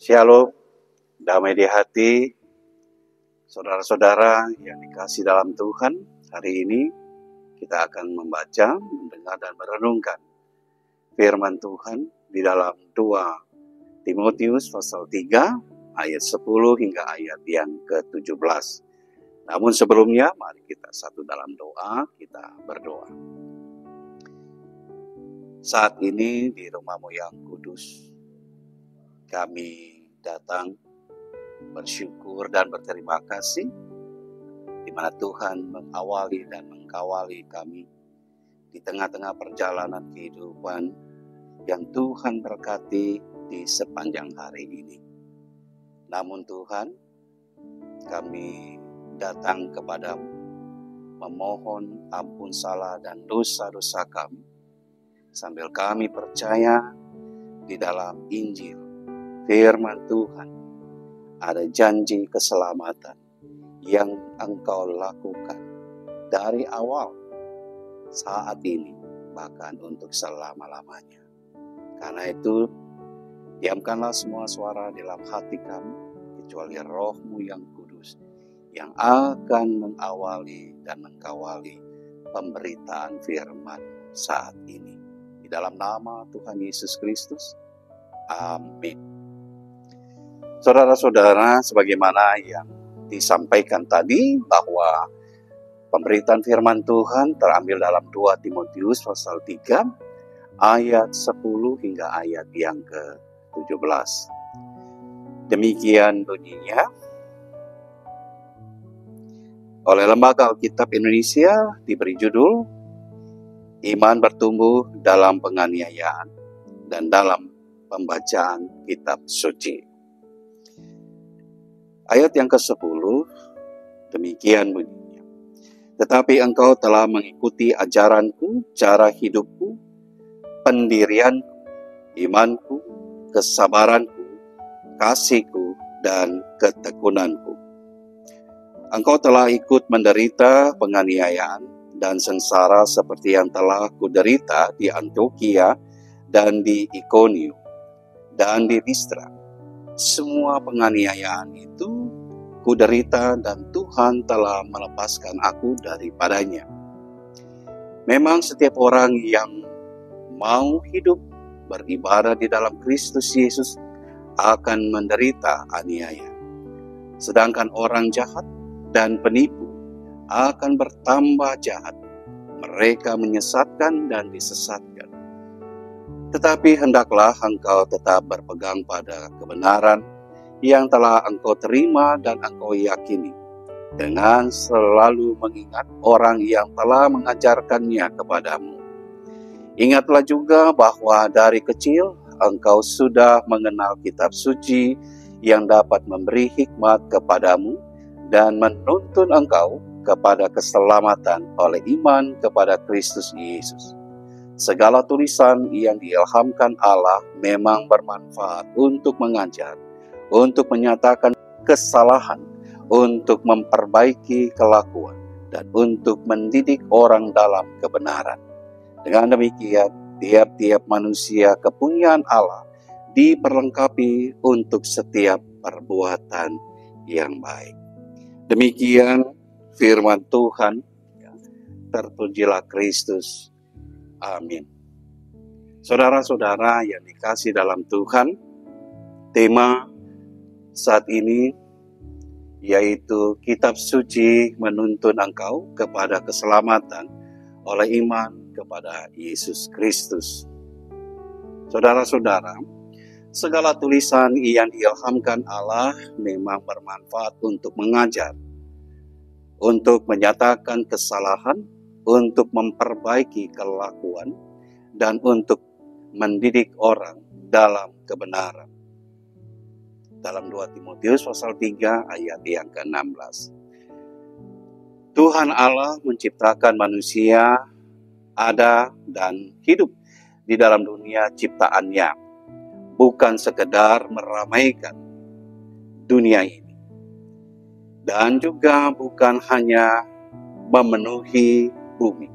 Shalom, damai di hati, saudara-saudara yang dikasihi dalam Tuhan. Hari ini kita akan membaca, mendengar, dan merenungkan firman Tuhan di dalam 2 Timotius pasal 3, ayat 10 hingga ayat yang ke-17. Namun sebelumnya, mari kita satu dalam doa, kita berdoa. Saat ini di rumah-Mu yang kudus, kami datang bersyukur dan berterima kasih di mana Tuhan mengawali dan mengkawali kami di tengah-tengah perjalanan kehidupan yang Tuhan berkati di sepanjang hari ini. Namun Tuhan, kami datang kepadamu memohon ampun salah dan dosa-dosa kami, sambil kami percaya di dalam Injil firman Tuhan ada janji keselamatan yang Engkau lakukan dari awal saat ini bahkan untuk selama-lamanya. Karena itu, diamkanlah semua suara dalam hati kami kecuali Roh-Mu yang kudus yang akan mengawali dan mengkawali pemberitaan firman saat ini. Di dalam nama Tuhan Yesus Kristus, amin. Saudara-saudara, sebagaimana yang disampaikan tadi bahwa pemberitaan firman Tuhan terambil dalam 2 Timotius pasal 3 ayat 10 hingga ayat yang ke-17. Demikian bunyinya. Oleh Lembaga Alkitab Indonesia diberi judul Iman Bertumbuh dalam Penganiayaan dan dalam Pembacaan Kitab Suci. Ayat yang ke-10, demikian bunyinya. Tetapi engkau telah mengikuti ajaranku, cara hidupku, pendirianku, imanku, kesabaranku, kasihku, dan ketekunanku. Engkau telah ikut menderita penganiayaan dan sengsara seperti yang telah kuderita di Antiokhia dan di Ikonium dan di Listra. Semua penganiayaan itu kuderita dan Tuhan telah melepaskan aku daripadanya. Memang setiap orang yang mau hidup beribadah di dalam Kristus Yesus akan menderita aniaya. Sedangkan orang jahat dan penipu akan bertambah jahat. Mereka menyesatkan dan disesatkan. Tetapi hendaklah engkau tetap berpegang pada kebenaran yang telah engkau terima dan engkau yakini, dengan selalu mengingat orang yang telah mengajarkannya kepadamu. Ingatlah juga bahwa dari kecil engkau sudah mengenal kitab suci yang dapat memberi hikmat kepadamu dan menuntun engkau kepada keselamatan oleh iman kepada Kristus Yesus. Segala tulisan yang diilhamkan Allah memang bermanfaat untuk mengajar, untuk menyatakan kesalahan, untuk memperbaiki kelakuan, dan untuk mendidik orang dalam kebenaran. Dengan demikian, tiap-tiap manusia kepunyaan Allah diperlengkapi untuk setiap perbuatan yang baik. Demikian firman Tuhan, terpujilah Kristus. Amin. Saudara-saudara yang dikasihi dalam Tuhan, tema saat ini yaitu kitab suci menuntun engkau kepada keselamatan oleh iman kepada Yesus Kristus. Saudara-saudara, segala tulisan yang diilhamkan Allah memang bermanfaat untuk mengajar, untuk menyatakan kesalahan, untuk memperbaiki kelakuan, dan untuk mendidik orang dalam kebenaran. Dalam 2 Timotius pasal 3 ayat yang ke-16. Tuhan Allah menciptakan manusia ada dan hidup di dalam dunia ciptaannya, bukan sekedar meramaikan dunia ini. Dan juga bukan hanya memenuhi bumi.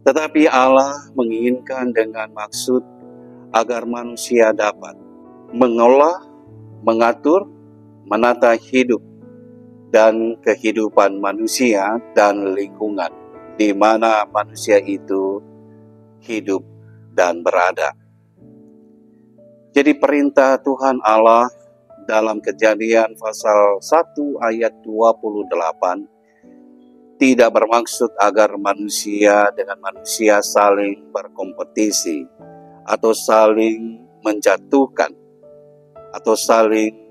Tetapi Allah menginginkan dengan maksud agar manusia dapat mengolah, mengatur, menata hidup dan kehidupan manusia dan lingkungan di mana manusia itu hidup dan berada. Jadi perintah Tuhan Allah dalam Kejadian pasal 1 ayat 28 tidak bermaksud agar manusia dengan manusia saling berkompetisi atau saling menjatuhkan atau saling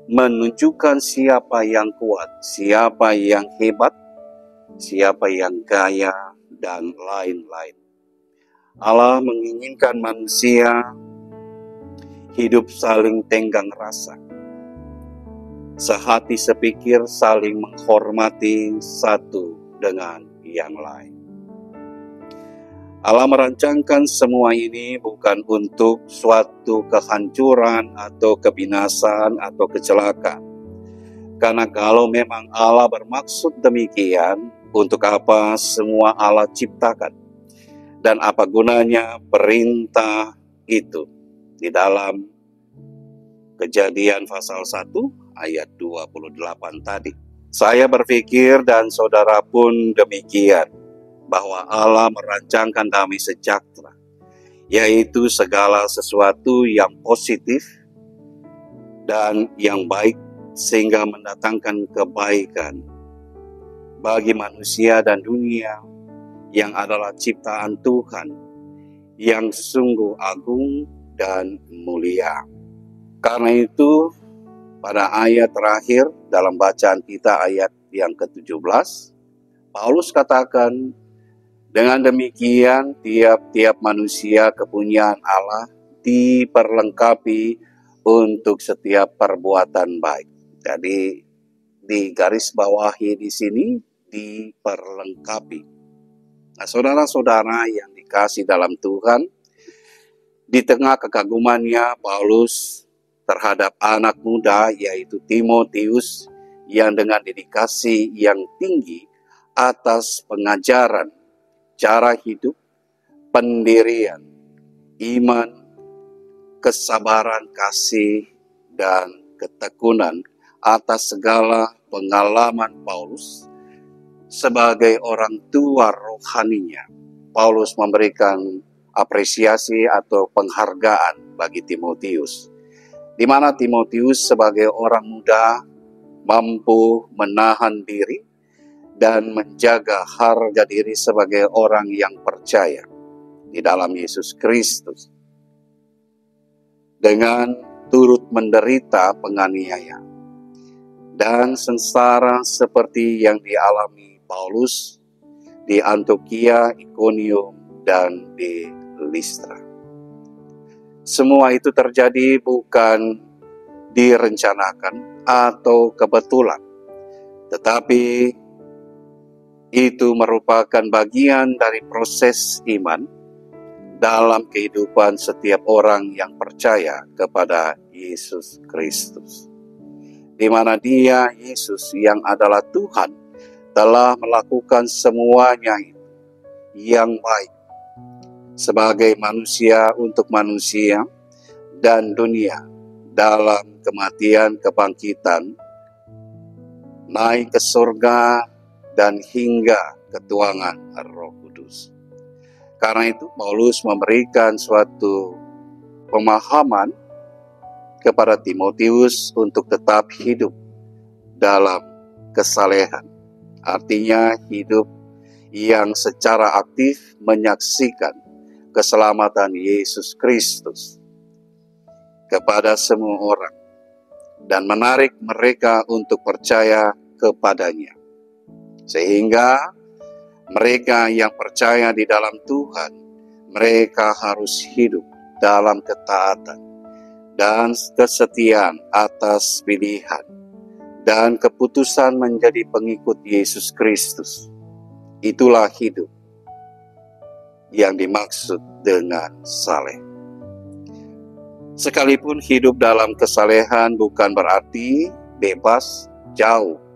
menunjukkan siapa yang kuat, siapa yang hebat, siapa yang kaya, dan lain-lain. Allah menginginkan manusia hidup saling tenggang rasa, sehati sepikir, saling menghormati satu dengan yang lain. Allah merancangkan semua ini bukan untuk suatu kehancuran atau kebinasaan atau kecelakaan. Karena kalau memang Allah bermaksud demikian, untuk apa semua Allah ciptakan? Dan apa gunanya perintah itu di dalam Kejadian pasal 1 ayat 28 tadi. Saya berpikir dan saudara pun demikian, bahwa Allah merancangkan damai sejahtera, yaitu segala sesuatu yang positif dan yang baik sehingga mendatangkan kebaikan bagi manusia dan dunia yang adalah ciptaan Tuhan yang sungguh agung dan mulia. Karena itu, pada ayat terakhir dalam bacaan kita, ayat yang ke-17, Paulus katakan, dengan demikian tiap-tiap manusia kepunyaan Allah diperlengkapi untuk setiap perbuatan baik. Jadi di garis bawahi di sini, diperlengkapi. Nah, saudara-saudara yang dikasih dalam Tuhan, di tengah kekagumannya Paulus terhadap anak muda yaitu Timotius yang dengan dedikasi yang tinggi atas pengajaran, cara hidup, pendirian, iman, kesabaran, kasih, dan ketekunan atas segala pengalaman Paulus sebagai orang tua rohaninya. Paulus memberikan apresiasi atau penghargaan bagi Timotius, di mana Timotius sebagai orang muda mampu menahan diri dan menjaga harga diri sebagai orang yang percaya di dalam Yesus Kristus dengan turut menderita penganiayaan dan sengsara seperti yang dialami Paulus di Antiokhia, Ikonium, dan di Listra. Semua itu terjadi bukan direncanakan atau kebetulan, tetapi itu merupakan bagian dari proses iman dalam kehidupan setiap orang yang percaya kepada Yesus Kristus, di mana Dia, Yesus yang adalah Tuhan, telah melakukan semuanya yang baik sebagai manusia untuk manusia dan dunia dalam kematian, kebangkitan, naik ke surga, dan hingga ketuangan Roh Kudus. Karena itu Paulus memberikan suatu pemahaman kepada Timotius untuk tetap hidup dalam kesalehan. Artinya hidup yang secara aktif menyaksikan keselamatan Yesus Kristus kepada semua orang dan menarik mereka untuk percaya kepadanya. Sehingga mereka yang percaya di dalam Tuhan, mereka harus hidup dalam ketaatan dan kesetiaan atas pilihan dan keputusan menjadi pengikut Yesus Kristus. Itulah hidup yang dimaksud dengan saleh. Sekalipun hidup dalam kesalehan bukan berarti bebas, jauh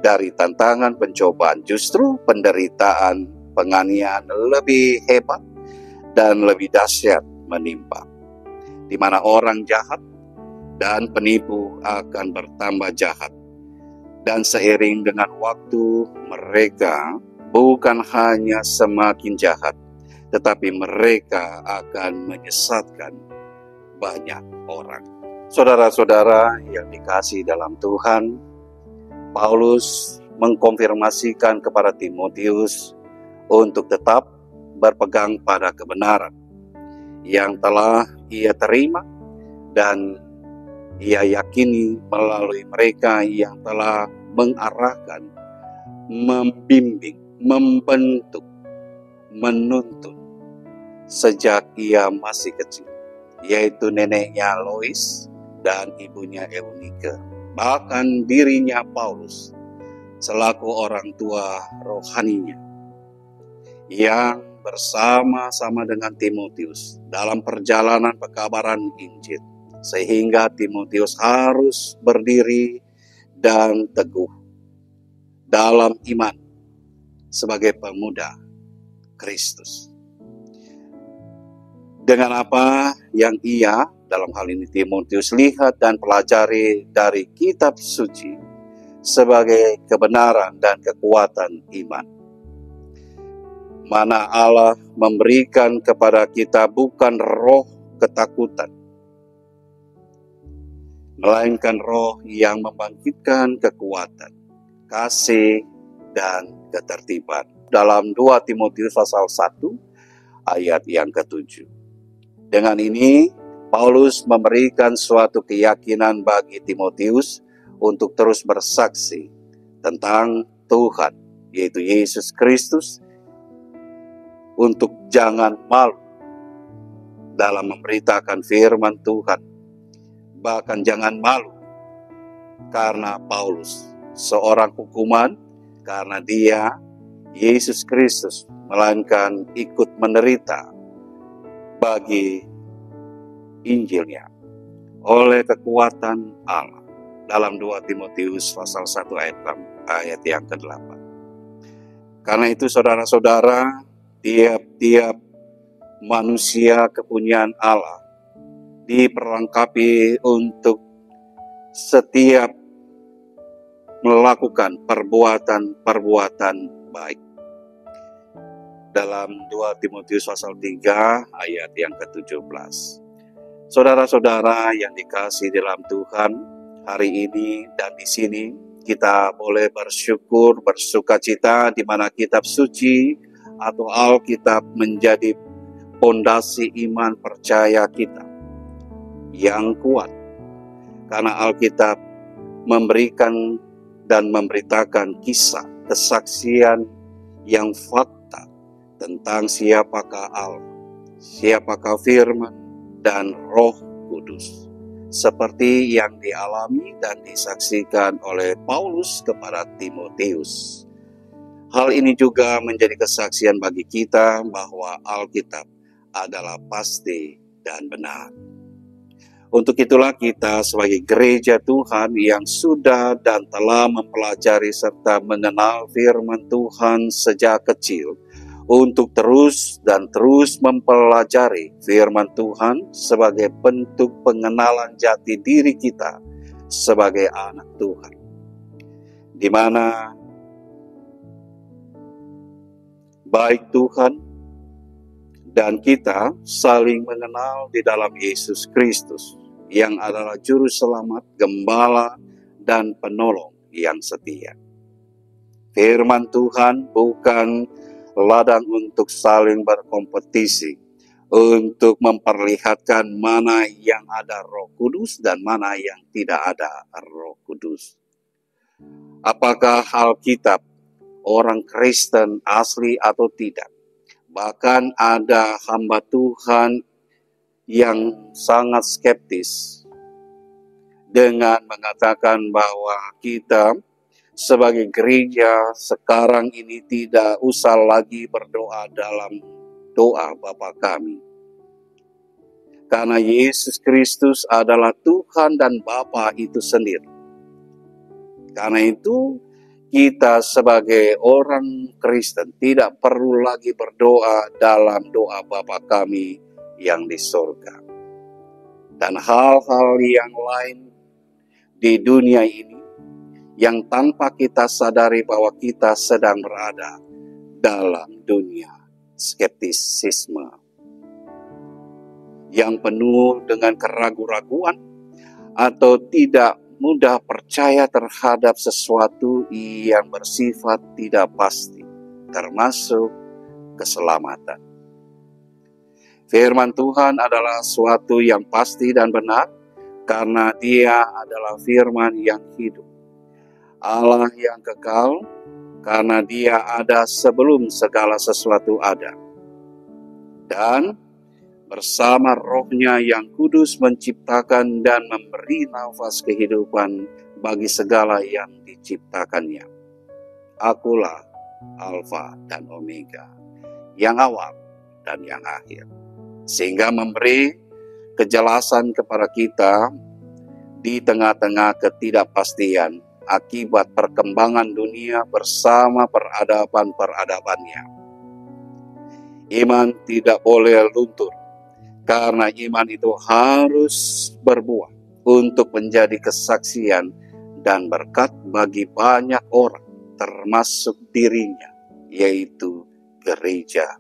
dari tantangan pencobaan. Justru penderitaan, penganiayaan lebih hebat dan lebih dahsyat menimpa, di mana orang jahat dan penipu akan bertambah jahat. Dan seiring dengan waktu, mereka bukan hanya semakin jahat, tetapi mereka akan menyesatkan banyak orang. Saudara-saudara yang dikasihi dalam Tuhan, Paulus mengkonfirmasikan kepada Timotius untuk tetap berpegang pada kebenaran yang telah ia terima dan ia yakini melalui mereka yang telah mengarahkan, membimbing, membentuk, menuntun sejak ia masih kecil, yaitu neneknya Lois dan ibunya Eunike. Bahkan dirinya Paulus selaku orang tua rohaninya yang bersama-sama dengan Timotius dalam perjalanan pekabaran Injil, sehingga Timotius harus berdiri dan teguh dalam iman sebagai pemuda Kristus. Dengan apa yang ia, dalam hal ini Timotius, lihat dan pelajari dari kitab suci sebagai kebenaran dan kekuatan iman, mana Allah memberikan kepada kita bukan roh ketakutan, melainkan roh yang membangkitkan kekuatan, kasih, dan ketertiban. Dalam 2 Timotius pasal 1 ayat yang ke-7. Dengan ini, Paulus memberikan suatu keyakinan bagi Timotius untuk terus bersaksi tentang Tuhan, yaitu Yesus Kristus, untuk jangan malu dalam memberitakan firman Tuhan. Bahkan jangan malu karena Paulus seorang hukuman, karena dia, Yesus Kristus, melainkan ikut menderita bagi Injilnya oleh kekuatan Allah. Dalam 2 Timotius pasal 1 ayat yang ke-8. Karena itu saudara-saudara, tiap-tiap manusia kepunyaan Allah diperlengkapi untuk setiap melakukan perbuatan-perbuatan baik. Dalam 2 Timotius pasal 3 ayat yang ke-17. Saudara-saudara yang dikasihi dalam Tuhan, hari ini dan di sini kita boleh bersyukur, bersukacita di mana kitab suci atau Alkitab menjadi pondasi iman percaya kita yang kuat. Karena Alkitab memberikan dan memberitakan kisah, kesaksian yang fakta tentang siapakah Allah, siapakah firman dan Roh Kudus, seperti yang dialami dan disaksikan oleh Paulus kepada Timotius. Hal ini juga menjadi kesaksian bagi kita bahwa Alkitab adalah pasti dan benar. Untuk itulah kita sebagai gereja Tuhan yang sudah dan telah mempelajari serta mengenal firman Tuhan sejak kecil, untuk terus dan terus mempelajari firman Tuhan sebagai bentuk pengenalan jati diri kita sebagai anak Tuhan, di mana baik Tuhan dan kita saling mengenal di dalam Yesus Kristus yang adalah juru selamat, gembala, dan penolong yang setia. Firman Tuhan bukan ladang untuk saling berkompetisi, untuk memperlihatkan mana yang ada Roh Kudus dan mana yang tidak ada Roh Kudus. Apakah Alkitab orang Kristen asli atau tidak? Bahkan ada hamba Tuhan yang sangat skeptis dengan mengatakan bahwa kita sebagai gereja sekarang ini tidak usah lagi berdoa dalam doa Bapa kami. Karena Yesus Kristus adalah Tuhan dan Bapa itu sendiri. Karena itu kita sebagai orang Kristen tidak perlu lagi berdoa dalam doa Bapa kami yang di surga. dan hal-hal yang lain di dunia ini yang tanpa kita sadari bahwa kita sedang berada dalam dunia skeptisisme yang penuh dengan keraguan-raguan atau tidak mudah percaya terhadap sesuatu yang bersifat tidak pasti, termasuk keselamatan. Firman Tuhan adalah suatu yang pasti dan benar karena Dia adalah firman yang hidup. Allah yang kekal karena Dia ada sebelum segala sesuatu ada. Dan bersama Roh-Nya yang kudus menciptakan dan memberi nafas kehidupan bagi segala yang diciptakannya. Akulah Alfa dan Omega, yang awal dan yang akhir. Sehingga memberi kejelasan kepada kita di tengah-tengah ketidakpastian akibat perkembangan dunia bersama peradaban-peradabannya. Iman tidak boleh luntur, karena iman itu harus berbuah untuk menjadi kesaksian dan berkat bagi banyak orang, termasuk dirinya, yaitu gereja.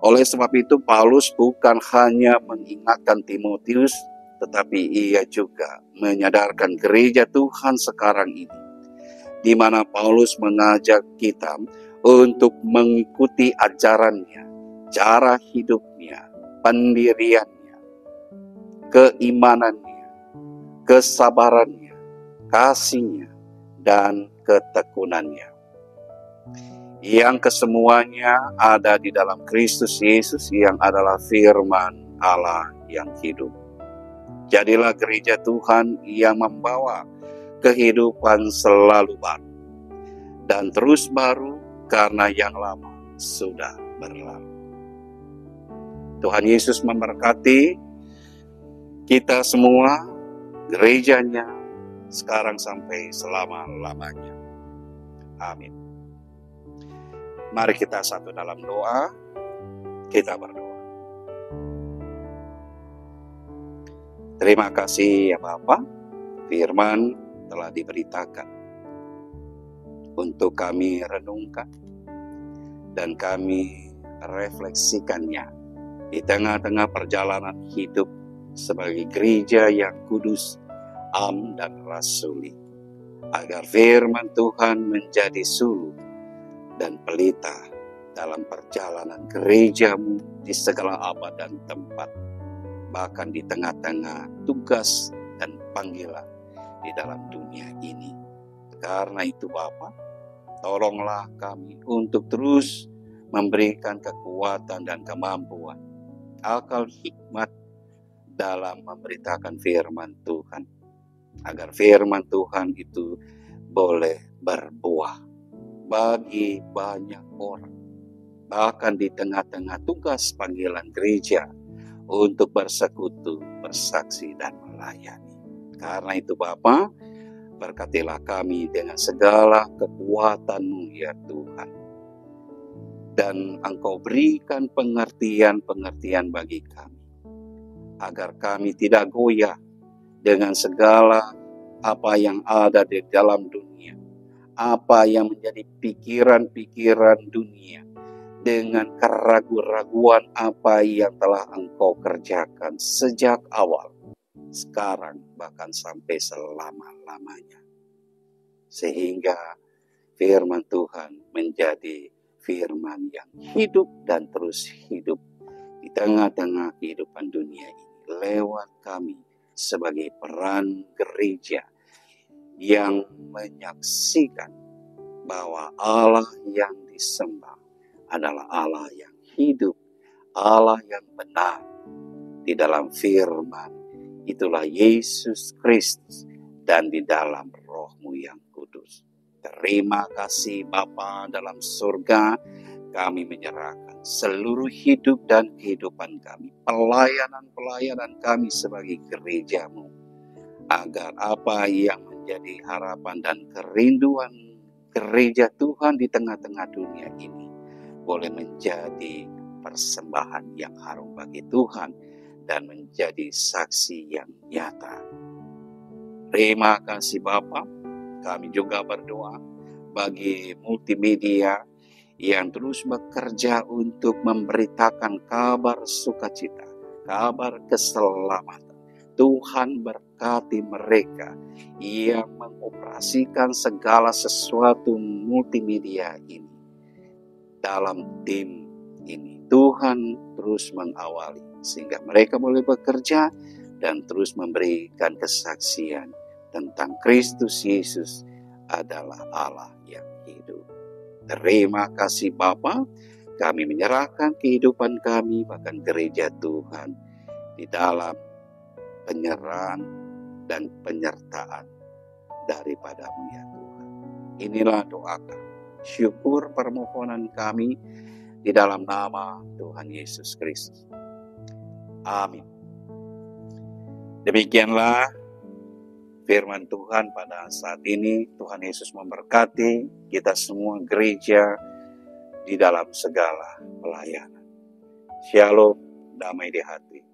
Oleh sebab itu, Paulus bukan hanya mengingatkan Timotius, tetapi ia juga menyadarkan gereja Tuhan sekarang ini, di mana Paulus mengajak kita untuk mengikuti ajarannya, cara hidupnya, pendiriannya, keimanannya, kesabarannya, kasihnya, dan ketekunannya. Yang kesemuanya ada di dalam Kristus Yesus yang adalah firman Allah yang hidup. Jadilah gereja Tuhan yang membawa kehidupan selalu baru dan terus baru karena yang lama sudah berlalu. Tuhan Yesus memberkati kita semua, gerejanya, sekarang sampai selama-lamanya. Amin. Mari kita satu dalam doa, kita berdoa. Terima kasih ya Bapa, firman telah diberitakan untuk kami renungkan dan kami refleksikannya di tengah-tengah perjalanan hidup sebagai gereja yang kudus, am dan rasuli, agar firman Tuhan menjadi suluh dan pelita dalam perjalanan gerejamu di segala abad dan tempat, bahkan di tengah-tengah tugas dan panggilan di dalam dunia ini. Karena itu Bapa, tolonglah kami untuk terus memberikan kekuatan dan kemampuan, akal hikmat dalam memberitakan firman Tuhan, agar firman Tuhan itu boleh berbuah bagi banyak orang, bahkan di tengah-tengah tugas panggilan gereja untuk bersekutu, bersaksi, dan melayani. Karena itu Bapa, berkatilah kami dengan segala kekuatan-Mu ya Tuhan, dan Engkau berikan pengertian-pengertian bagi kami, agar kami tidak goyah dengan segala apa yang ada di dalam dunia, apa yang menjadi pikiran-pikiran dunia, dengan keraguan-raguan apa yang telah Engkau kerjakan sejak awal, sekarang bahkan sampai selama-lamanya. Sehingga firman Tuhan menjadi firman yang hidup dan terus hidup di tengah-tengah kehidupan dunia ini, lewat kami sebagai peran gereja yang menyaksikan bahwa Allah yang disembah adalah Allah yang hidup, Allah yang benar. Di dalam firman itulah Yesus Kristus, dan di dalam Roh-Mu yang kudus. Terima kasih Bapa dalam surga, kami menyerahkan seluruh hidup dan kehidupan kami, pelayanan-pelayanan kami sebagai gereja-Mu, agar apa yang menjadi harapan dan kerinduan gereja Tuhan di tengah-tengah dunia ini boleh menjadi persembahan yang harum bagi Tuhan dan menjadi saksi yang nyata. Terima kasih Bapa. Kami juga berdoa bagi multimedia yang terus bekerja untuk memberitakan kabar sukacita, kabar keselamatan. Tuhan berkati mereka yang mengoperasikan segala sesuatu multimedia ini. Dalam tim ini, Tuhan terus mengawali sehingga mereka boleh bekerja dan terus memberikan kesaksian tentang Kristus Yesus adalah Allah yang hidup. Terima kasih Bapa, kami menyerahkan kehidupan kami bahkan gereja Tuhan di dalam penyerahan dan penyertaan daripada-Mu ya Tuhan. Inilah doa kami, syukur permohonan kami di dalam nama Tuhan Yesus Kristus. Amin. Demikianlah firman Tuhan pada saat ini. Tuhan Yesus memberkati kita semua gereja di dalam segala pelayanan. Shalom, damai di hati.